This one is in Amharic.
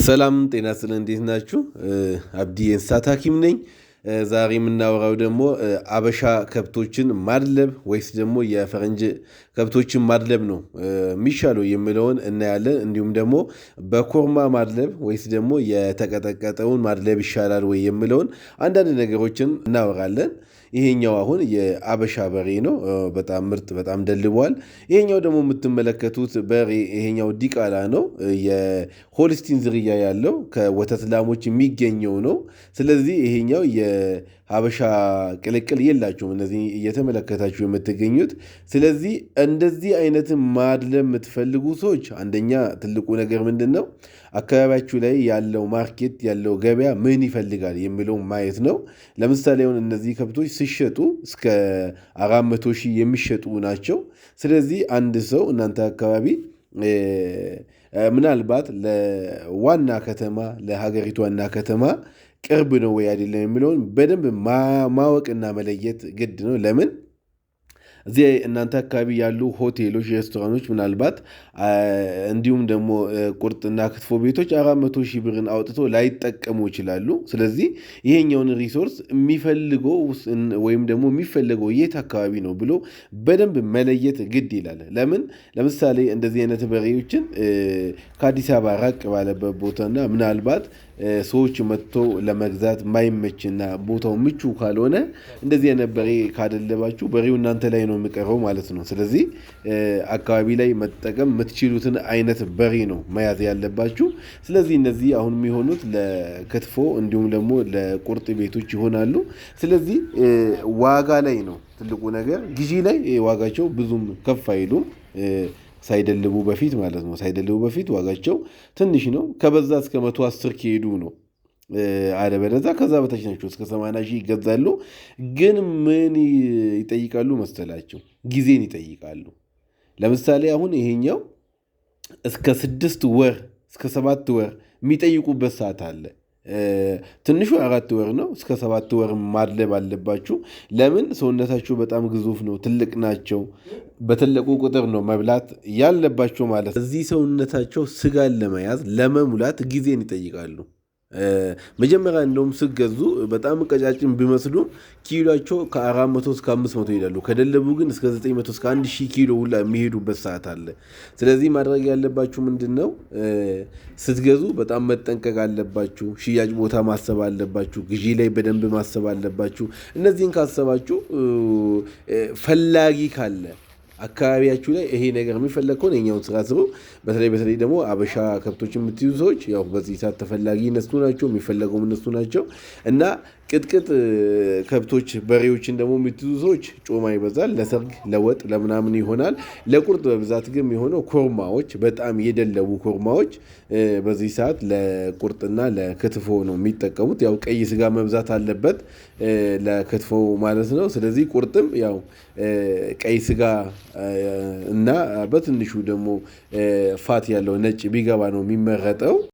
ሰላም ጤና ስለ እንዴት ናችሁ? አብዲ የእንስሳት ሐኪም ነኝ። ዛሬ የምናወራው ደግሞ አበሻ ከብቶችን ማድለብ ወይስ ደግሞ የፈረንጅ ከብቶችን ማድለብ ነው የሚሻለው የሚለውን እናያለን። እንዲሁም ደግሞ በኮርማ ማድለብ ወይስ ደግሞ የተቀጠቀጠውን ማድለብ ይሻላል ወይ የሚለውን አንዳንድ ነገሮችን እናወራለን። ይሄኛው አሁን የአበሻ በሬ ነው። በጣም ምርጥ በጣም ደልቧል። ይሄኛው ደግሞ የምትመለከቱት በሬ ይሄኛው ዲቃላ ነው። የሆልስቲን ዝርያ ያለው ከወተት ላሞች የሚገኘው ነው። ስለዚህ ይሄኛው የሀበሻ ቅልቅል የላቸውም እነዚህ እየተመለከታችሁ የምትገኙት። ስለዚህ እንደዚህ አይነት ማድለብ የምትፈልጉ ሰዎች አንደኛ ትልቁ ነገር ምንድን ነው? አካባቢያችሁ ላይ ያለው ማርኬት ያለው ገበያ ምን ይፈልጋል የሚለው ማየት ነው። ለምሳሌ አሁን እነዚህ ከብቶች ሲሸጡ እስከ 400,000 የሚሸጡ ናቸው። ስለዚህ አንድ ሰው እናንተ አካባቢ ምናልባት ለዋና ከተማ ለሀገሪቱ ዋና ከተማ ቅርብ ነው ወይ አይደለም የሚለውን በደንብ ማወቅና መለየት ግድ ነው። ለምን እዚህ እናንተ አካባቢ ያሉ ሆቴሎች፣ ሬስቶራንቶች ምናልባት እንዲሁም ደግሞ ቁርጥና ክትፎ ቤቶች 400,000 ብርን አውጥቶ ላይጠቀሙ ይችላሉ። ስለዚህ ይሄኛውን ሪሶርስ የሚፈልገው ወይም ደግሞ የሚፈልገው የት አካባቢ ነው ብሎ በደንብ መለየት ግድ ይላል። ለምን ለምሳሌ እንደዚህ አይነት በሬዎችን ከአዲስ አበባ ራቅ ባለበት ቦታና ምናልባት ሰዎች መጥቶ ለመግዛት ማይመችና ቦታው ምቹ ካልሆነ እንደዚህ አይነት በሬ ካደለባችሁ በሬው እናንተ ላይ ነው የሚቀረው ማለት ነው። ስለዚህ አካባቢ ላይ መጠቀም የምትችሉትን አይነት በሬ ነው መያዝ ያለባችሁ። ስለዚህ እነዚህ አሁን የሚሆኑት ለክትፎ እንዲሁም ደግሞ ለቁርጥ ቤቶች ይሆናሉ። ስለዚህ ዋጋ ላይ ነው ትልቁ ነገር። ግዢ ላይ ዋጋቸው ብዙም ከፍ አይሉም። ሳይደልቡ በፊት ማለት ነው። ሳይደልቡ በፊት ዋጋቸው ትንሽ ነው። ከበዛ እስከ 110 ከሄዱ ነው። አለበለዚያ ከዛ በታች ናቸው። እስከ 80,000 ይገዛሉ። ግን ምን ይጠይቃሉ መሰላቸው? ጊዜን ይጠይቃሉ። ለምሳሌ አሁን ይሄኛው እስከ 6 ወር እስከ 7 ወር የሚጠይቁበት ሰዓት አለ። ትንሹ 4 ወር ነው። እስከ 7 ወር ማድለብ አለባችሁ። ለምን? ሰውነታቸው በጣም ግዙፍ ነው፣ ትልቅ ናቸው። በትልቁ ቁጥር ነው መብላት ያለባቸው ማለት። እዚህ ሰውነታቸው ስጋን ለመያዝ ለመሙላት ጊዜን ይጠይቃሉ። መጀመሪያ እንደውም ስገዙ በጣም ቀጫጭን ቢመስሉም ኪሎቸው ከ400 እስከ 500 ይሄዳሉ። ከደለቡ ግን እስከ 900 እስከ 1000 ኪሎ ሁላ የሚሄዱበት ሰዓት አለ። ስለዚህ ማድረግ ያለባችሁ ምንድን ነው? ስትገዙ በጣም መጠንቀቅ አለባችሁ። ሽያጭ ቦታ ማሰብ አለባችሁ። ግዢ ላይ በደንብ ማሰብ አለባችሁ። እነዚህን ካሰባችሁ ፈላጊ ካለ አካባቢያችሁ ላይ ይሄ ነገር የሚፈለግ ከሆነ የኛውን ስራ ስሩ። በተለይ ደግሞ አበሻ ከብቶች የምትይዙ ሰዎች ያው በዚህ ሰዓት ተፈላጊ እነሱ ናቸው፣ የሚፈለገው እነሱ ናቸው እና ቅጥቅጥ ከብቶች በሬዎችን ደግሞ የምትይዙ ሰዎች ጮማ ይበዛል። ለሰርግ ለወጥ ለምናምን ይሆናል። ለቁርጥ በብዛት ግን የሆነው ኮርማዎች፣ በጣም የደለቡ ኮርማዎች በዚህ ሰዓት ለቁርጥና ለክትፎ ነው የሚጠቀሙት። ያው ቀይ ስጋ መብዛት አለበት ለክትፎ ማለት ነው። ስለዚህ ቁርጥም ያው ቀይ ስጋ እና በትንሹ ደግሞ ፋት ያለው ነጭ ቢገባ ነው የሚመረጠው።